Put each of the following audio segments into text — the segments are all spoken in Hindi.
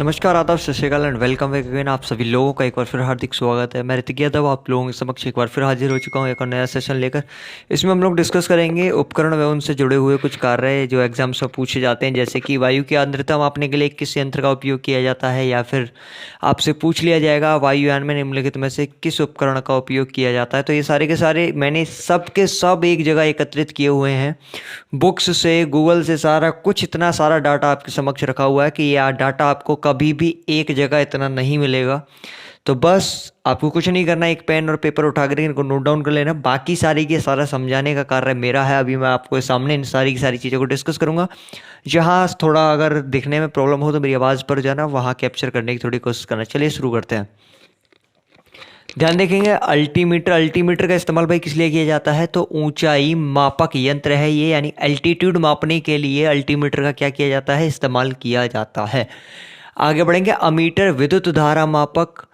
नमस्कार, आदाब, सत श्री अकाल एंड वेलकम बैक अगेन। आप सभी लोगों का एक बार फिर हार्दिक स्वागत है। मैं ऋतिक यादव आप लोगों के समक्ष एक बार फिर हाजिर हो चुका हूँ एक और नया सेशन लेकर। इसमें हम लोग डिस्कस करेंगे उपकरण व उनसे जुड़े हुए कुछ कार्य जो एग्जाम्स में पूछे जाते हैं, जैसे कि वायु की आर्द्रता मापने के लिए किस यंत्र का उपयोग किया जाता है, या फिर आपसे पूछ लिया जाएगा वायुयान में निम्नलिखित में से किस उपकरण का उपयोग किया जाता है। तो ये सारे के सारे मैंने सब के सब एक जगह एकत्रित किए हुए हैं, बुक्स से, गूगल से, सारा कुछ इतना सारा डाटा आपके समक्ष रखा हुआ है कि यह डाटा आपको कभी भी एक जगह इतना नहीं मिलेगा। तो बस आपको कुछ नहीं करना, एक पेन और पेपर उठा कर इनको नोट डाउन कर लेना। बाकी सारी की सारा समझाने का कार्य मेरा है। अभी मैं आपको सामने इन सारी की सारी चीज़ों को डिस्कस करूंगा। जहाँ थोड़ा अगर दिखने में प्रॉब्लम हो तो मेरी आवाज़ पर जाना, वहाँ कैप्चर करने की थोड़ी कोशिश करना। चलिए शुरू करते हैं। ध्यान देखेंगे, अल्टीमीटर का इस्तेमाल भाई किस लिए किया जाता है? तो ऊंचाई मापक यंत्र है ये, यानी एल्टीट्यूड मापने के लिए अल्टीमीटर का क्या किया जाता है? इस्तेमाल किया जाता है। आगे बढ़ेंगे, अमीटर विद्युत धारा मापक,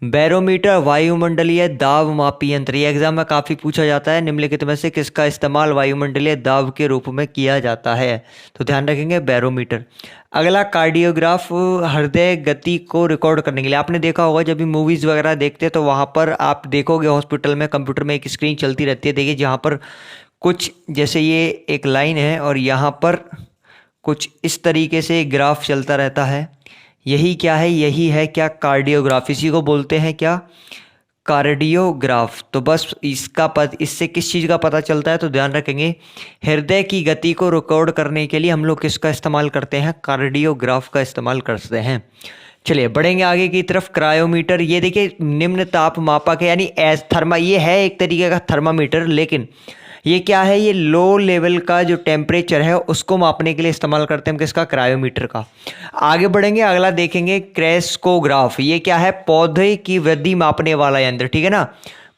बैरोमीटर वायुमंडलीय दाब मापी यंत्र। ये एग्जाम में काफ़ी पूछा जाता है। निम्नलिखित में से किसका इस्तेमाल वायुमंडलीय दाब के रूप में किया जाता है? तो ध्यान रखेंगे बैरोमीटर। अगला, कार्डियोग्राफ, हृदय गति को रिकॉर्ड करने के लिए। आपने देखा होगा जब भी मूवीज़ वगैरह देखते हैं तो वहाँ पर आप देखोगे हॉस्पिटल में कंप्यूटर में एक स्क्रीन चलती रहती है। देखिए जहाँ पर कुछ जैसे ये एक लाइन है और यहाँ पर कुछ इस तरीके से ग्राफ चलता रहता है। यही क्या है? यही है क्या? कार्डियोग्राफ। इसी को बोलते हैं क्या? कार्डियोग्राफ। तो बस इससे किस चीज़ का पता चलता है? तो ध्यान रखेंगे, हृदय की गति को रिकॉर्ड करने के लिए हम लोग किसका इस्तेमाल करते हैं? कार्डियोग्राफ का इस्तेमाल करते हैं। चलिए बढ़ेंगे आगे की तरफ। क्रायोमीटर, ये देखिए निम्न ताप मापक है, यानी ये है एक तरीके का थर्मामीटर, लेकिन ये क्या है? ये लो लेवल का जो टेम्परेचर है उसको मापने के लिए इस्तेमाल करते हैं हम किसका? क्रायोमीटर का। आगे बढ़ेंगे, अगला देखेंगे क्रेस्कोग्राफ। ये क्या है? पौधे की वृद्धि मापने वाला यंत्र, ठीक है ना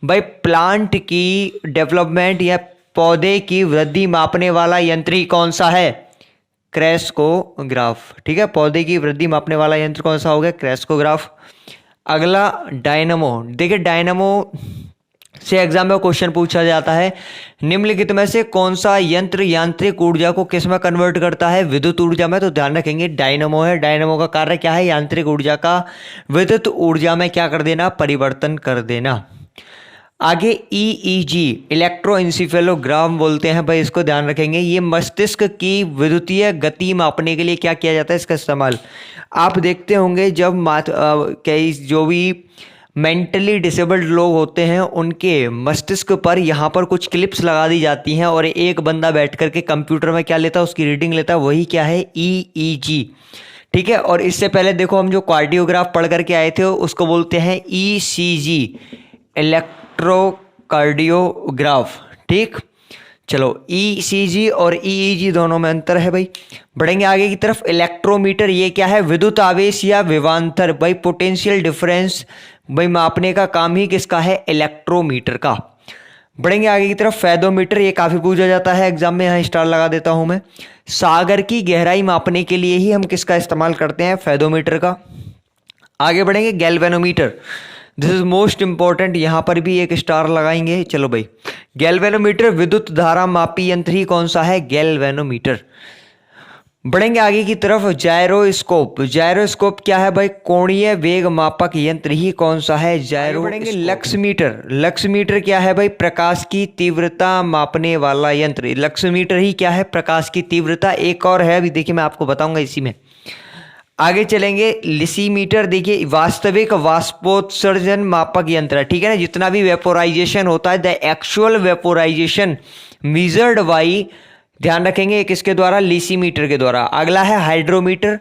भाई। प्लांट की डेवलपमेंट या पौधे की वृद्धि मापने वाला यंत्र ही कौन सा है? क्रेस्कोग्राफ, ठीक है। पौधे की वृद्धि मापने वाला यंत्र कौन सा हो गया? क्रेस्कोग्राफ। अगला डायनमो। देखिए डायनमो से एग्जाम में क्वेश्चन पूछा जाता है, निम्नलिखित में से कौन सा यंत्र यांत्रिक ऊर्जा को किस में कन्वर्ट करता है? विद्युत ऊर्जा में। तो ध्यान रखेंगे डायनमो है। डायनमो का कार्य क्या है? यांत्रिक ऊर्जा का विद्युत ऊर्जा में क्या कर देना? परिवर्तन कर देना। आगे ईईजी, इलेक्ट्रोइंसिफेलोग्राम बोलते हैं भाई, इसको ध्यान रखेंगे। ये मस्तिष्क की विद्युतीय गति मापने के लिए क्या किया जाता है? इसका इस्तेमाल आप देखते होंगे जब कई जो भी मेंटली डिसेबल्ड लोग होते हैं उनके मस्तिष्क पर यहाँ पर कुछ क्लिप्स लगा दी जाती हैं और एक बंदा बैठ करके कंप्यूटर में क्या लेता है? उसकी रीडिंग लेता है। वही क्या है? ईईजी, ठीक है। और इससे पहले देखो हम जो कार्डियोग्राफ पढ़ करके आए थे उसको बोलते हैं ईसीजी, इलेक्ट्रोकार्डियोग्राफ, ठीक। चलो ईसीजी और ईईजी दोनों में अंतर है भाई। बढ़ेंगे आगे की तरफ। इलेक्ट्रोमीटर, ये क्या है? विद्युत आवेश या विभवांतर भाई, पोटेंशियल डिफरेंस भाई मापने का काम ही किसका है? इलेक्ट्रोमीटर का। बढ़ेंगे आगे की तरफ। फेदोमीटर, ये काफी पूछा जाता है एग्जाम में, यहाँ स्टार लगा देता हूं मैं। सागर की गहराई मापने के लिए ही हम किसका इस्तेमाल करते हैं? फेदोमीटर का। आगे बढ़ेंगे, galvanometer, this is most important, यहां पर भी एक स्टार लगाएंगे। चलो भाई, गैल्वेनोमीटर विद्युत धारा मापी यंत्र ही कौन सा है? गैल्वेनोमीटर। बढ़ेंगे आगे की तरफ। जायरोस्कोप, जायरोस्कोप क्या है भाई? कोणीय वेग मापक यंत्र ही कौन सा है? जायरो। बढ़ेंगे लक्समीटर, लक्समीटर क्या है भाई? प्रकाश की तीव्रता मापने वाला यंत्र। लक्समीटर ही क्या है? प्रकाश की तीव्रता। एक और है, अभी देखिए मैं आपको बताऊंगा इसी में। आगे चलेंगे, लिसीमीटर, देखिए वास्तविक वाष्पोत्सर्जन मापक यंत्र, ठीक है ना। जितना भी वेपोराइजेशन होता है, the actual vaporisation measured by, ध्यान रखेंगे किसके द्वारा? लिसीमीटर के द्वारा। अगला है हाइड्रोमीटर,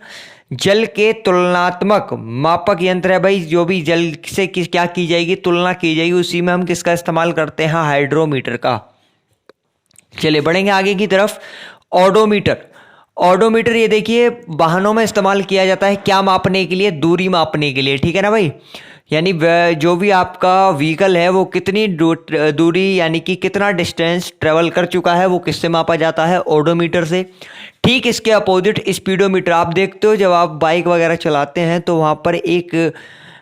जल के तुलनात्मक मापक यंत्र है भाई। जो भी जल से क्या की जाएगी? तुलना की जाएगी, उसी में हम किसका इस्तेमाल करते हैं? हाइड्रोमीटर का। चलिए बढ़ेंगे आगे की तरफ। ऑडोमीटर, ऑडोमीटर ये देखिए वाहनों में इस्तेमाल किया जाता है, क्या मापने के लिए? दूरी मापने के लिए, ठीक है ना भाई। यानी जो भी आपका व्हीकल है वो कितनी दूरी यानी कि कितना डिस्टेंस ट्रेवल कर चुका है, वो किससे मापा जाता है? ऑडोमीटर से। ठीक इसके अपोजिट स्पीडोमीटर, आप देखते हो जब आप बाइक वगैरह चलाते हैं तो वहाँ पर एक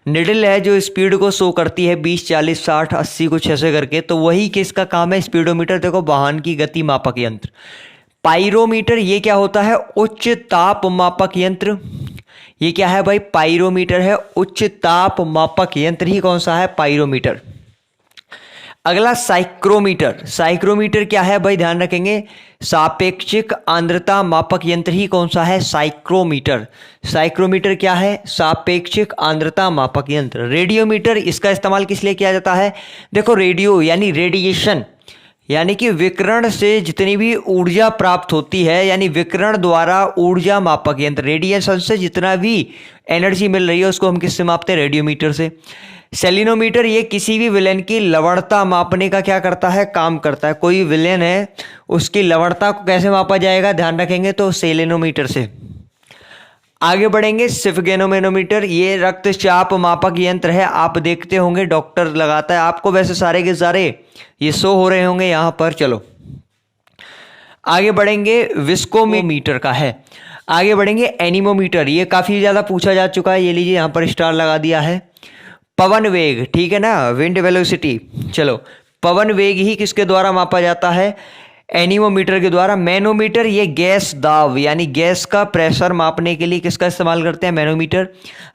निडल है जो स्पीड को शो करती है, 20, 40, 60, 80 कुछ ऐसे करके, तो वही किसका काम है? स्पीडोमीटर। देखो वाहन की गति मापक यंत्र। पाइरोमीटर, ये क्या होता है? उच्च ताप मापक यंत्र। ये क्या है भाई? पाइरोमीटर है। उच्च ताप मापक यंत्र ही कौन सा है? पाइरोमीटर। अगला साइक्रोमीटर। साइक्रोमीटर क्या है भाई? ध्यान रखेंगे, सापेक्षिक आर्द्रता मापक यंत्र ही कौन सा है? साइक्रोमीटर। साइक्रोमीटर क्या है? सापेक्षिक आर्द्रता मापक यंत्र। रेडियोमीटर, इसका इस्तेमाल किस लिए किया जाता है? देखो, रेडियो यानी रेडिएशन, यानी कि विकिरण से जितनी भी ऊर्जा प्राप्त होती है, यानी विकिरण द्वारा ऊर्जा मापक यंत्र, रेडिएशन से जितना भी एनर्जी मिल रही है उसको हम किससे मापते हैं? रेडियोमीटर से। सेलिनोमीटर, ये किसी भी विलेन की लवणता मापने का क्या करता है? काम करता है। कोई विलेन है, उसकी लवणता को कैसे मापा जाएगा? ध्यान रखेंगे तो सेलेनोमीटर से। आगे बढ़ेंगे, स्फिगेनोमेनोमीटर, ये रक्तचाप मापक यंत्र है। आप देखते होंगे डॉक्टर लगाता है, आपको वैसे सारे के सारे ये शो हो रहे होंगे यहाँ पर। चलो आगे बढ़ेंगे, विस्कोमीटर का है। आगे बढ़ेंगे, एनीमोमीटर, ये काफी ज्यादा पूछा जा चुका है। ये लीजिए यहाँ पर स्टार लगा दिया है। पवन वेग, ठीक है ना, विंड वेलोसिटी। चलो, पवन वेग ही किसके द्वारा मापा जाता है? एनीमोमीटर के द्वारा। मैनोमीटर, ये गैस दाब यानी गैस का प्रेशर मापने के लिए किसका इस्तेमाल करते हैं? मैनोमीटर।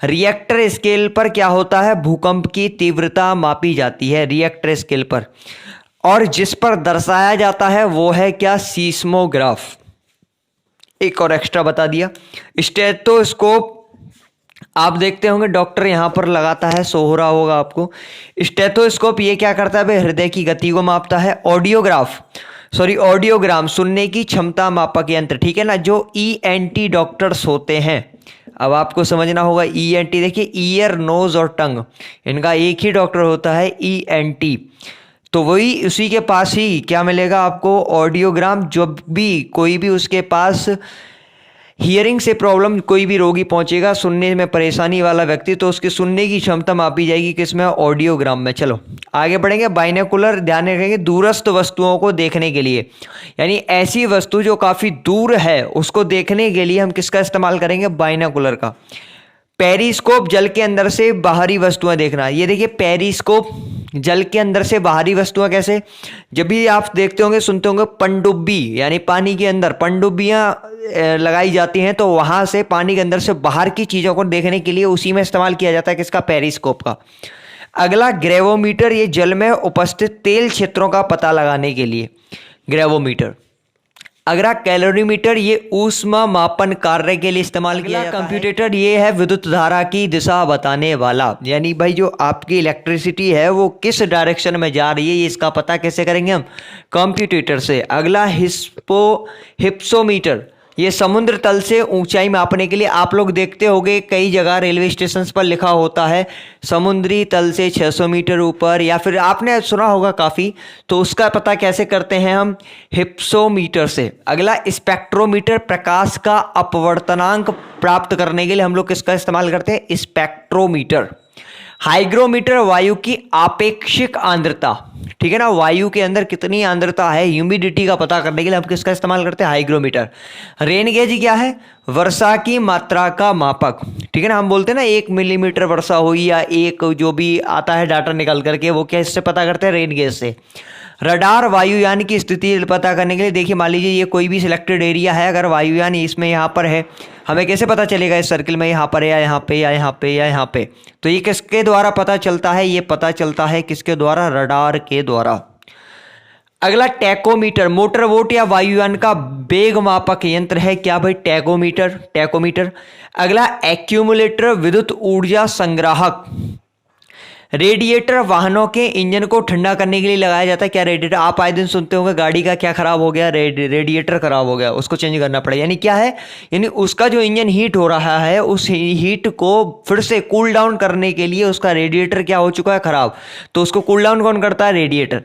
रिएक्टर स्केल पर क्या होता है? भूकंप की तीव्रता मापी जाती है रिएक्टर स्केल पर, और जिस पर दर्शाया जाता है वो है क्या? सीस्मोग्राफ। एक और एक्स्ट्रा बता दिया, स्टेथोस्कोप, आप देखते होंगे डॉक्टर यहां पर लगाता है, सो हो रहा होगा आपको। स्टेथोस्कोप ये क्या करता है भाई? हृदय की गति को मापता है। ऑडियोग्राम, सुनने की क्षमता मापक यंत्र, ठीक है ना, जो ईएनटी डॉक्टर्स होते हैं। अब आपको समझना होगा ईएनटी, देखिए ईयर, नोज और टंग, इनका एक ही डॉक्टर होता है, ईएनटी। तो वही उसी के पास ही क्या मिलेगा आपको? ऑडियोग्राम। जब भी कोई भी उसके पास हियरिंग से प्रॉब्लम कोई भी रोगी पहुंचेगा, सुनने में परेशानी वाला व्यक्ति, तो उसकी सुनने की क्षमता मापी जाएगी किसमें? ऑडियोग्राम में। चलो आगे बढ़ेंगे, बाइनोकुलर, ध्यान रखेंगे दूरस्थ वस्तुओं को देखने के लिए, यानी ऐसी वस्तु जो काफी दूर है उसको देखने के लिए हम किसका इस्तेमाल करेंगे? बाइनोकुलर का। पेरिस्कोप, जल के अंदर से बाहरी वस्तुएं देखना। ये देखिए पेरिस्कोप, जल के अंदर से बाहरी वस्तुएं कैसे? जब भी आप देखते होंगे, सुनते होंगे पनडुब्बी, यानी पानी के अंदर पनडुब्बियां लगाई जाती हैं, तो वहां से पानी के अंदर से बाहर की चीजों को देखने के लिए उसी में इस्तेमाल किया जाता है किसका? पेरिस्कोप का। अगला ग्रेवोमीटर, ये जल में उपस्थित तेल क्षेत्रों का पता लगाने के लिए ग्रेवोमीटर। अगला कैलोरीमीटर, ये ऊष्मा मापन कार्य के लिए इस्तेमाल किया जाता है। कंप्यूटेटर, ये है विद्युत धारा की दिशा बताने वाला, यानी भाई जो आपकी इलेक्ट्रिसिटी है वो किस डायरेक्शन में जा रही है, ये इसका पता कैसे करेंगे हम? कंप्यूटेटर से। अगला हिप्सोमीटर, ये समुद्र तल से ऊंचाई मापने के लिए, आप लोग देखते होंगे कई जगह रेलवे स्टेशन पर लिखा होता है समुद्री तल से 600 मीटर ऊपर, या फिर आपने सुना होगा काफ़ी, तो उसका पता कैसे करते हैं हम? हिप्सोमीटर से। अगला स्पेक्ट्रोमीटर, प्रकाश का अपवर्तनांक प्राप्त करने के लिए हम लोग किसका इस्तेमाल करते हैं? स्पेक्ट्रोमीटर। हाइग्रोमीटर, वायु की आपेक्षिक आर्द्रता, ठीक है ना, वायु के अंदर कितनी आर्द्रता है, ह्यूमिडिटी का पता करने के लिए हम किसका इस्तेमाल करते हैं? हाइग्रोमीटर। रेन गेज क्या है? वर्षा की मात्रा का मापक, ठीक है ना, हम बोलते हैं ना 1 मिलीमीटर वर्षा हुई, या एक जो भी आता है डाटा निकल करके, वो क्या इससे पता करते हैं? रेन गेज से। रडार, वायुयान की स्थिति पता करने के लिए, देखिए मान लीजिए ये कोई भी सिलेक्टेड एरिया है, अगर वायुयान इसमें यहाँ पर है, हमें कैसे पता चलेगा इस सर्किल में यहाँ पर है, या यहाँ पे, या यहाँ पे, या यहाँ पे? तो ये किसके द्वारा पता चलता है? ये पता चलता है किसके द्वारा? रडार के द्वारा। अगला टैकोमीटर, मोटर वोट या वायुयान का वेग मापक यंत्र है क्या भाई? टैकोमीटर। अगला एक्यूमुलेटर, विद्युत ऊर्जा संग्राहक। रेडिएटर, वाहनों के इंजन को ठंडा करने के लिए लगाया जाता है क्या? रेडिएटर। आप आए दिन सुनते होंगे गाड़ी का क्या खराब हो गया? रेडिएटर खराब हो गया, उसको चेंज करना पड़ेगा। यानी क्या है? यानी उसका जो इंजन हीट हो रहा है, उस हीट को फिर से कूल डाउन करने के लिए उसका रेडिएटर क्या हो चुका है? खराब। तो उसको कूल डाउन कौन करता है? रेडिएटर।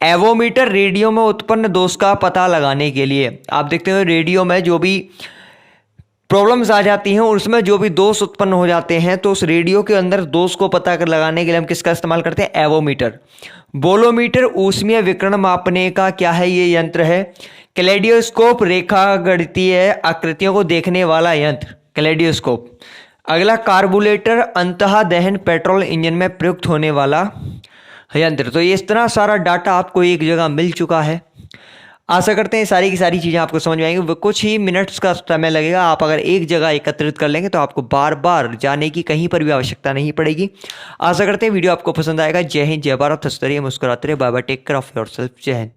एवोमीटर, रेडियो में उत्पन्न दोष का पता लगाने के लिए। आप देखते हो रेडियो में जो भी प्रॉब्लम्स आ जाती हैं, उसमें जो भी दोष उत्पन्न हो जाते हैं, तो उस रेडियो के अंदर दोष को पता कर लगाने के लिए हम किसका इस्तेमाल करते हैं? एवोमीटर। बोलोमीटर, ऊष्मीय विकिरण मापने का क्या है? ये यंत्र है। कैलेडोस्कोप, रेखा गणितीय आकृतियों को देखने वाला यंत्र, कैलेडोस्कोप। अगला कार्बोरेटर, अंतः दहन पेट्रोल इंजन में प्रयुक्त होने वाला यंत्र। तो ये इतना सारा डाटा आपको एक जगह मिल चुका है। आशा करते हैं सारी की सारी चीज़ें आपको समझ में आएंगी। कुछ ही मिनट्स का समय लगेगा, आप अगर एक जगह एकत्रित कर लेंगे तो आपको बार बार जाने की कहीं पर भी आवश्यकता नहीं पड़ेगी। आशा करते हैं वीडियो आपको पसंद आएगा। जय हिंद, जय भारत, हंसते रहिए, मुस्कुराते रहिए, bye bye, take care of yourself, जय हिंद।